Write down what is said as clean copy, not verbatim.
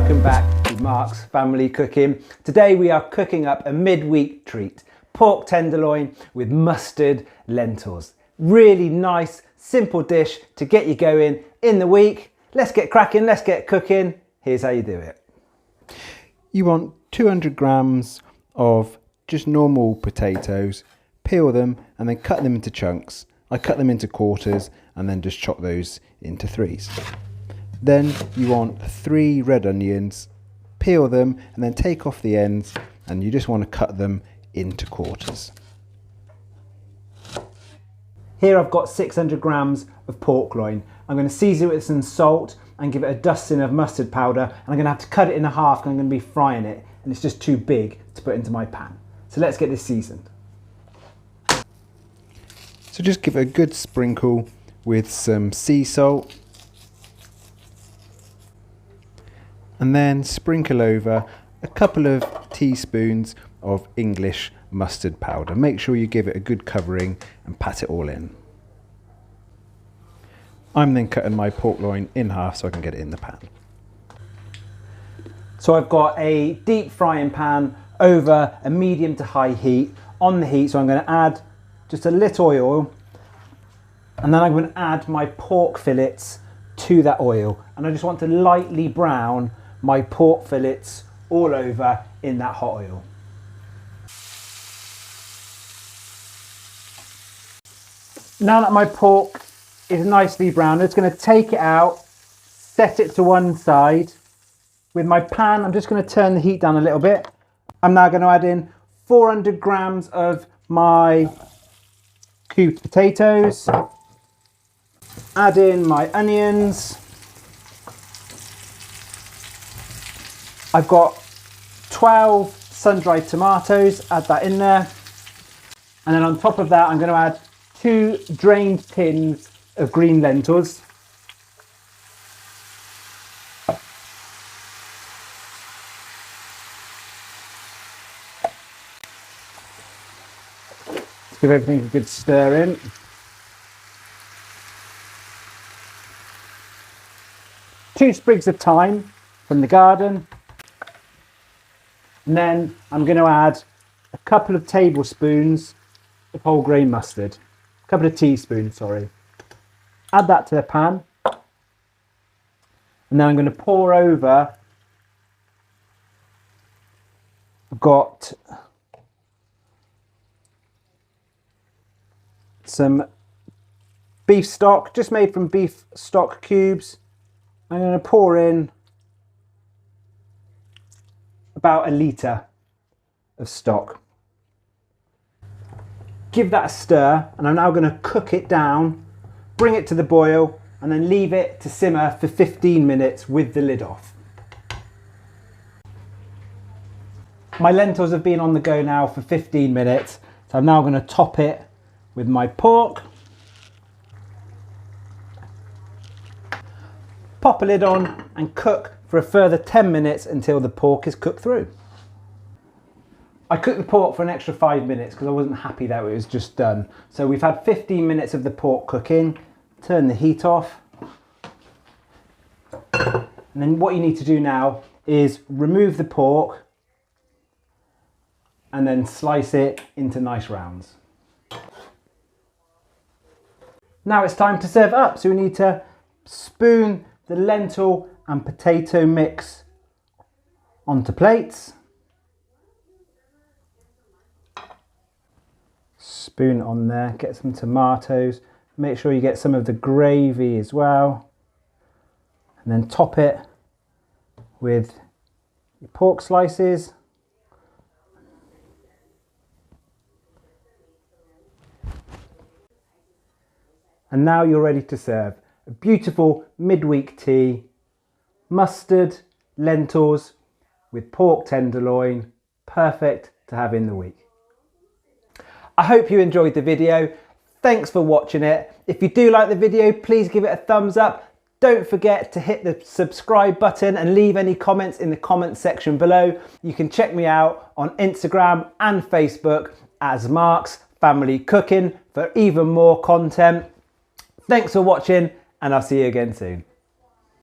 Welcome back to Mark's Family Cooking. Today we are cooking up a midweek treat, pork tenderloin with mustard lentils. Really nice, simple dish to get you going in the week. Let's get cracking, let's get cooking. Here's how you do it. You want 200 grams of just normal potatoes, peel them and then cut them into chunks. I cut them into quarters and then just chop those into threes. Then you want 3 red onions, peel them and then take off the ends, and you just want to cut them into quarters. Here I've got 600 grams of pork loin. I'm going to season it with some salt and give it a dusting of mustard powder, and I'm going to have to cut it in half because I'm going to be frying it and it's just too big to put into my pan. So let's get this seasoned. So just give it a good sprinkle with some sea salt, and then sprinkle over a couple of teaspoons of English mustard powder. Make sure you give it a good covering and pat it all in. I'm then cutting my pork loin in half so I can get it in the pan. So I've got a deep frying pan over a medium to high heat on the heat, so I'm going to add just a little oil, and then I'm going to add my pork fillets to that oil, and I just want to lightly brown my pork fillets all over in that hot oil. Now that my pork is nicely browned, I'm just going to take it out, set it to one side. With my pan, I'm just going to turn the heat down a little bit. I'm now going to add in 400 grams of my cubed potatoes, add in my onions. I've got 12 sun-dried tomatoes, add that in there. And then on top of that, I'm going to add 2 drained tins of green lentils. Let's give everything a good stir in. Two sprigs of thyme from the garden. And then I'm going to add a couple of tablespoons of whole grain mustard. A couple of teaspoons, sorry. Add that to the pan. And then I'm going to pour over. I've got some beef stock, just made from beef stock cubes. I'm going to pour in about a litre of stock. Give that a stir, and I'm now going to cook it down, bring it to the boil, and then leave it to simmer for 15 minutes with the lid off. My lentils have been on the go now for 15 minutes, so I'm now going to top it with my pork. Pop a lid on and cook for a further 10 minutes until the pork is cooked through. I cooked the pork for an extra 5 minutes because I wasn't happy that it was just done. So we've had 15 minutes of the pork cooking. Turn the heat off. And then what you need to do now is remove the pork and then slice it into nice rounds. Now it's time to serve up. So we need to spoon the lentil and potato mix onto plates. Spoon on there, get some tomatoes, make sure you get some of the gravy as well, and then top it with your pork slices. And now you're ready to serve a beautiful midweek tea, mustard, lentils with pork tenderloin, perfect to have in the week. I hope you enjoyed the video. Thanks for watching it. If you do like the video, please give it a thumbs up. Don't forget to hit the subscribe button and leave any comments in the comment section below. You can check me out on Instagram and Facebook as Mark's Family Cooking for even more content. Thanks for watching, and I'll see you again soon.